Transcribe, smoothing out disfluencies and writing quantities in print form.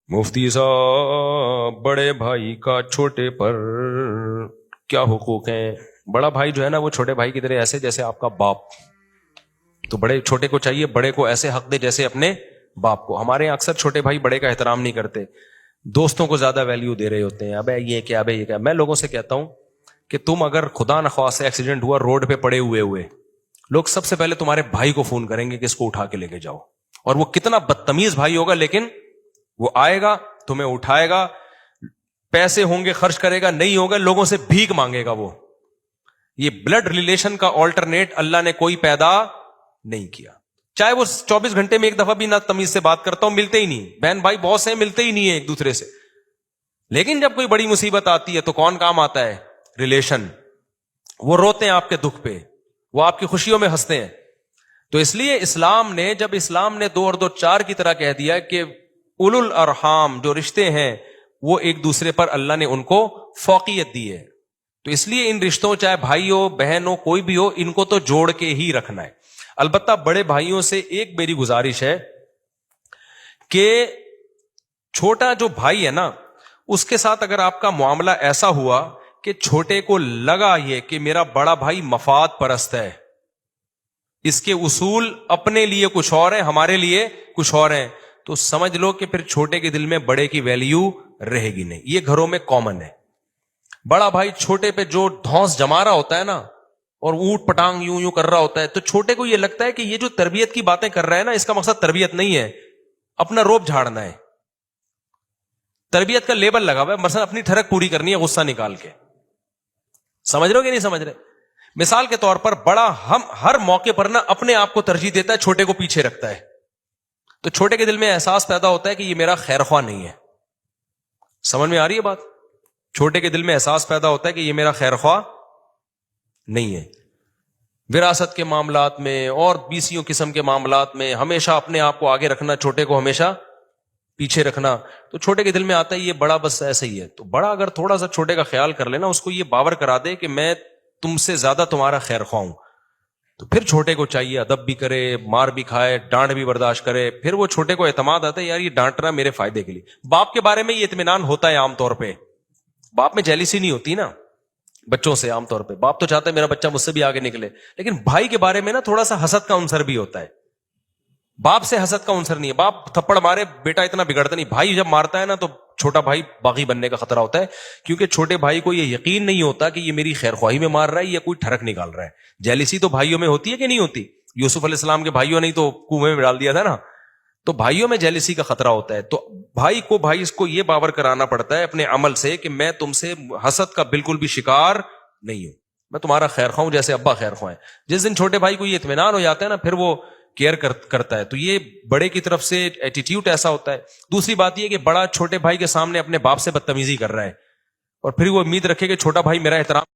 مفتی صاحب بڑے بھائی کا چھوٹے پر کیا حقوق ہیں؟ بڑا بھائی جو ہے نا وہ چھوٹے بھائی کی طرح ایسے جیسے آپ کا باپ، تو بڑے چھوٹے کو چاہیے بڑے کو ایسے حق دے جیسے اپنے باپ کو۔ ہمارے یہاں اکثر چھوٹے بھائی بڑے کا احترام نہیں کرتے، دوستوں کو زیادہ ویلیو دے رہے ہوتے ہیں، ابے یہ کیا ابے یہ کیا۔ میں لوگوں سے کہتا ہوں کہ تم اگر خدا نخواستہ ایکسیڈنٹ ہوا روڈ پہ پڑے ہوئے لوگ سب سے پہلے تمہارے بھائی کو فون کریں گے کہ اس کو اٹھا کے لے کے جاؤ، اور وہ کتنا بدتمیز بھائی ہوگا لیکن وہ آئے گا تمہیں اٹھائے گا، پیسے ہوں گے خرچ کرے گا، نہیں ہوگا لوگوں سے بھیک مانگے گا۔ وہ یہ بلڈ ریلیشن کا آلٹرنیٹ اللہ نے کوئی پیدا نہیں کیا، چاہے وہ 24 گھنٹے میں ایک دفعہ بھی نہ تمیز سے بات کرتا ہوں، ملتے ہی نہیں، بہن بھائی بہت سے ملتے ہی نہیں ہیں ایک دوسرے سے، لیکن جب کوئی بڑی مصیبت آتی ہے تو کون کام آتا ہے؟ ریلیشن۔ وہ روتے ہیں آپ کے دکھ پہ، وہ آپ کی خوشیوں میں ہنستے ہیں۔ تو اس لیے جب اسلام نے 2 اور 2 4 کی طرح کہہ دیا کہ اولو الارحام جو رشتے ہیں وہ ایک دوسرے پر اللہ نے ان کو فوقیت دی ہے، تو اس لیے ان رشتوں چاہے بھائی ہو بہن ہو کوئی بھی ہو ان کو تو جوڑ کے ہی رکھنا ہے۔ البتہ بڑے بھائیوں سے ایک میری گزارش ہے کہ چھوٹا جو بھائی ہے نا اس کے ساتھ اگر آپ کا معاملہ ایسا ہوا کہ چھوٹے کو لگا یہ کہ میرا بڑا بھائی مفاد پرست ہے، اس کے اصول اپنے لیے کچھ اور ہیں ہمارے لیے کچھ اور ہیں، تو سمجھ لو کہ پھر چھوٹے کے دل میں بڑے کی ویلیو رہے گی نہیں۔ یہ گھروں میں کامن ہے، بڑا بھائی چھوٹے پہ جو دھونس جما رہا ہوتا ہے نا اور اونٹ پٹانگ یوں کر رہا ہوتا ہے تو چھوٹے کو یہ لگتا ہے کہ یہ جو تربیت کی باتیں کر رہا ہے نا اس کا مقصد تربیت نہیں ہے، اپنا روب جھاڑنا ہے، تربیت کا لیبل لگا ہوا ہے، مثلا اپنی ٹھڑک پوری کرنی ہے غصہ نکال کے۔ سمجھ رہے ہو کہ نہیں سمجھ رہے؟ مثال کے طور پر بڑا ہر موقع پر نا اپنے آپ کو ترجیح دیتا ہے، چھوٹے کو پیچھے رکھتا ہے، تو چھوٹے کے دل میں احساس پیدا ہوتا ہے کہ یہ میرا خیر خواہ نہیں ہے۔ سمجھ میں آ رہی ہے بات؟ چھوٹے کے دل میں احساس پیدا ہوتا ہے کہ یہ میرا خیر خواہ نہیں ہے۔ وراثت کے معاملات میں اور بیسیوں قسم کے معاملات میں ہمیشہ اپنے آپ کو آگے رکھنا، چھوٹے کو ہمیشہ پیچھے رکھنا، تو چھوٹے کے دل میں آتا ہے یہ بڑا بس ایسے ہی ہے۔ تو بڑا اگر تھوڑا سا چھوٹے کا خیال کر لینا، اس کو یہ باور کرا دے کہ میں تم سے زیادہ تمہارا خیر خواہ ہوں، تو پھر چھوٹے کو چاہیے ادب بھی کرے، مار بھی کھائے، ڈانٹ بھی برداشت کرے، پھر وہ چھوٹے کو اعتماد آتا ہے یار یہ ڈانٹ رہا میرے فائدے کے لیے۔ باپ کے بارے میں یہ اطمینان ہوتا ہے عام طور پہ، باپ میں جیلیسی نہیں ہوتی نا بچوں سے، عام طور پہ باپ تو چاہتا ہے میرا بچہ مجھ سے بھی آگے نکلے، لیکن بھائی کے بارے میں نا تھوڑا سا حسد کا عنصر بھی ہوتا ہے، باپ سے حسد کا عنصر نہیں ہے، باپ تھپڑ مارے بیٹا اتنا بگڑتا نہیں، بھائی جب مارتا ہے نا تو چھوٹا بھائی باغی بننے کا خطرہ ہوتا ہے، کیونکہ چھوٹے بھائی کو یہ یقین نہیں ہوتا کہ یہ میری خیر خواہی میں مار رہا ہے یا کوئی ٹھڑک نکال رہا ہے۔ جیلیسی تو بھائیوں میں ہوتی ہے کہ نہیں ہوتی؟ یوسف علیہ السلام کے بھائیوں نے تو کنویں میں ڈال دیا تھا نا، تو بھائیوں میں جیلیسی کا خطرہ ہوتا ہے، تو بھائی اس کو یہ باور کرانا پڑتا ہے اپنے عمل سے کہ میں تم سے حسد کا بالکل بھی شکار نہیں ہوں، میں تمہارا خیر خواہ ہوں جیسے ابا خیر خواہ ہیں۔ جس دن چھوٹے بھائی کو یہ اطمینان ہو جاتا ہے نا پھر وہ کیئر کرتا ہے، تو یہ بڑے کی طرف سے ایٹیٹیوڈ ایسا ہوتا ہے۔ دوسری بات یہ کہ بڑا چھوٹے بھائی کے سامنے اپنے باپ سے بدتمیزی کر رہا ہے اور پھر وہ امید رکھے کہ چھوٹا بھائی میرا احترام